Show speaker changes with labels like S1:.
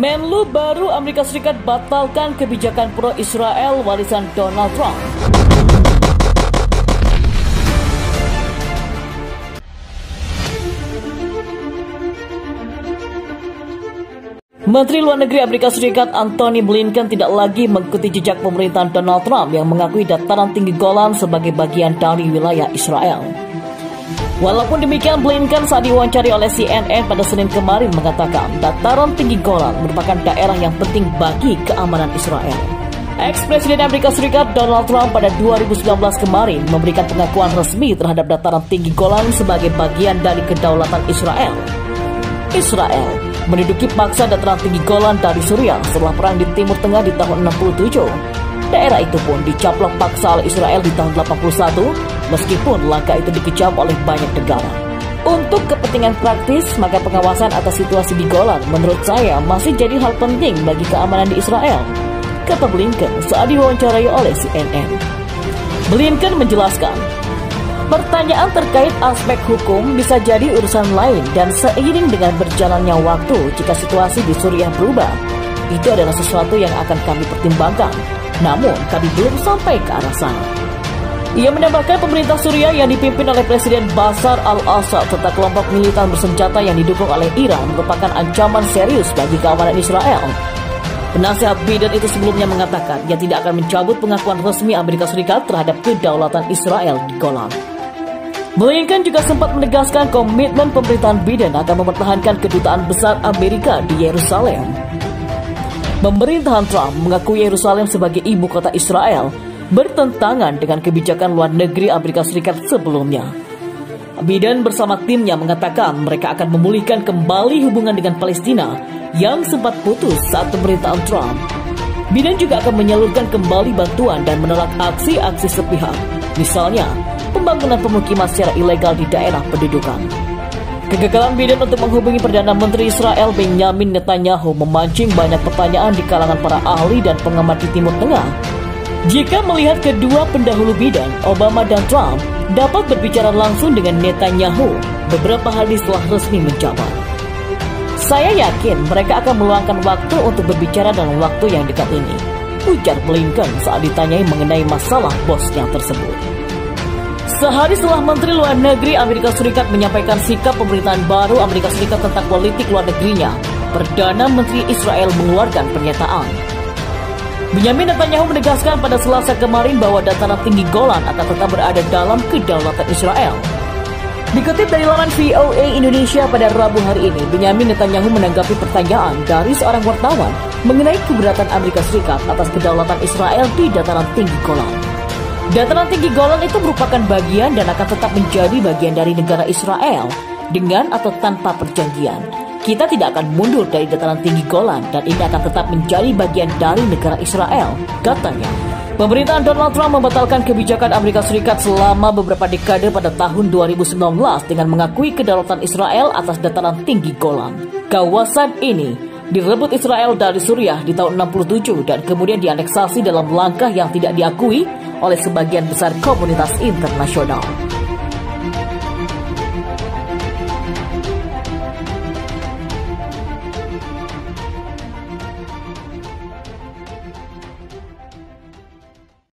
S1: Menlu baru Amerika Serikat batalkan kebijakan pro-Israel warisan Donald Trump. Menteri Luar Negeri Amerika Serikat Antony Blinken tidak lagi mengikuti jejak pemerintahan Donald Trump yang mengakui dataran tinggi Golan sebagai bagian dari wilayah Israel. Walaupun demikian, Blinken saat diwawancari oleh CNN pada Senin kemarin mengatakan dataran tinggi Golan merupakan daerah yang penting bagi keamanan Israel. Ex-Presiden Amerika Serikat Donald Trump pada 2019 kemarin memberikan pengakuan resmi terhadap dataran tinggi Golan sebagai bagian dari kedaulatan Israel. Israel menduduki paksa dataran tinggi Golan dari Suriah setelah perang di Timur Tengah di tahun 67. Daerah itu pun dicaplok paksa oleh Israel di tahun 81, meskipun langkah itu dikecam oleh banyak negara. Untuk kepentingan praktis, maka pengawasan atas situasi di Golan menurut saya masih jadi hal penting bagi keamanan di Israel, kata Blinken saat diwawancarai oleh CNN. Blinken menjelaskan, pertanyaan terkait aspek hukum bisa jadi urusan lain dan seiring dengan berjalannya waktu jika situasi di Suriah berubah, itu adalah sesuatu yang akan kami pertimbangkan. Namun, kami belum sampai ke arah sana. Ia menambahkan pemerintah Suriah yang dipimpin oleh Presiden Bashar al-Assad serta kelompok militan bersenjata yang didukung oleh Iran merupakan ancaman serius bagi keamanan Israel. Penasihat Biden itu sebelumnya mengatakan ia tidak akan mencabut pengakuan resmi Amerika Serikat terhadap kedaulatan Israel di Golan. Blinken juga sempat menegaskan komitmen pemerintahan Biden akan mempertahankan kedutaan besar Amerika di Yerusalem. Pemerintahan Trump mengakui Yerusalem sebagai ibu kota Israel bertentangan dengan kebijakan luar negeri Amerika Serikat sebelumnya. Biden bersama timnya mengatakan mereka akan memulihkan kembali hubungan dengan Palestina yang sempat putus saat pemerintahan Trump. Biden juga akan menyalurkan kembali bantuan dan menolak aksi-aksi sepihak, misalnya pembangunan pemukiman secara ilegal di daerah pendudukan. Kegagalan Biden untuk menghubungi Perdana Menteri Israel Benjamin Netanyahu memancing banyak pertanyaan di kalangan para ahli dan pengamat di Timur Tengah. Jika melihat kedua pendahulu Biden, Obama dan Trump dapat berbicara langsung dengan Netanyahu beberapa hari setelah resmi menjabat. Saya yakin mereka akan meluangkan waktu untuk berbicara dalam waktu yang dekat ini, ujar Blinken saat ditanyai mengenai masalah bosnya tersebut. Sehari setelah Menteri Luar Negeri Amerika Serikat menyampaikan sikap pemerintahan baru Amerika Serikat tentang politik luar negerinya, Perdana Menteri Israel mengeluarkan pernyataan. Benjamin Netanyahu menegaskan pada Selasa kemarin bahwa dataran tinggi Golan akan tetap berada dalam kedaulatan Israel. Dikutip dari laman VOA Indonesia pada Rabu hari ini, Benjamin Netanyahu menanggapi pertanyaan dari seorang wartawan mengenai keberatan Amerika Serikat atas kedaulatan Israel di dataran tinggi Golan. Dataran tinggi Golan itu merupakan bagian dan akan tetap menjadi bagian dari negara Israel dengan atau tanpa perjanjian. Kita tidak akan mundur dari dataran tinggi Golan dan ini akan tetap menjadi bagian dari negara Israel, katanya. Pemerintahan Donald Trump membatalkan kebijakan Amerika Serikat selama beberapa dekade pada tahun 2019 dengan mengakui kedaulatan Israel atas dataran tinggi Golan. Kawasan ini direbut Israel dari Suriah di tahun 67 dan kemudian dianeksasi dalam langkah yang tidak diakui oleh sebagian besar komunitas internasional.